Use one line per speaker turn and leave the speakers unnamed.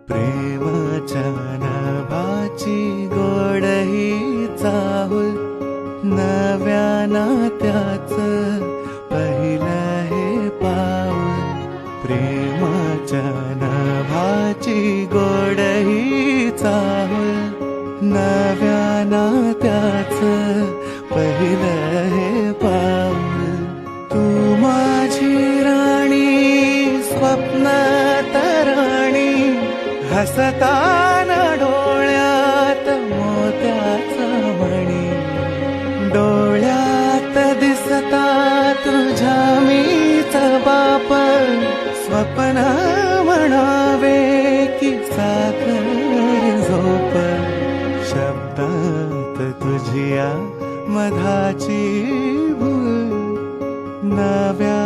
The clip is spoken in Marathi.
प्रेमाच्या नभाची गोड ही चाहुल, नव्या नात्याचं पहिलं हे पाऊल. प्रेमाच्या नभाची गोड ही चाहुल, नव्या नात्याचं पहिलं हे पाऊल. तू माझी राणी स्वप्न तराणी, हसताना डोळ्यात मोत्याचा मणी. डोळ्यात दिसता तुझ्या मीच बाप, स्वप्न म्हणावे की साखर झोप. शब्दात तुझिया मधाची भूल, नव्या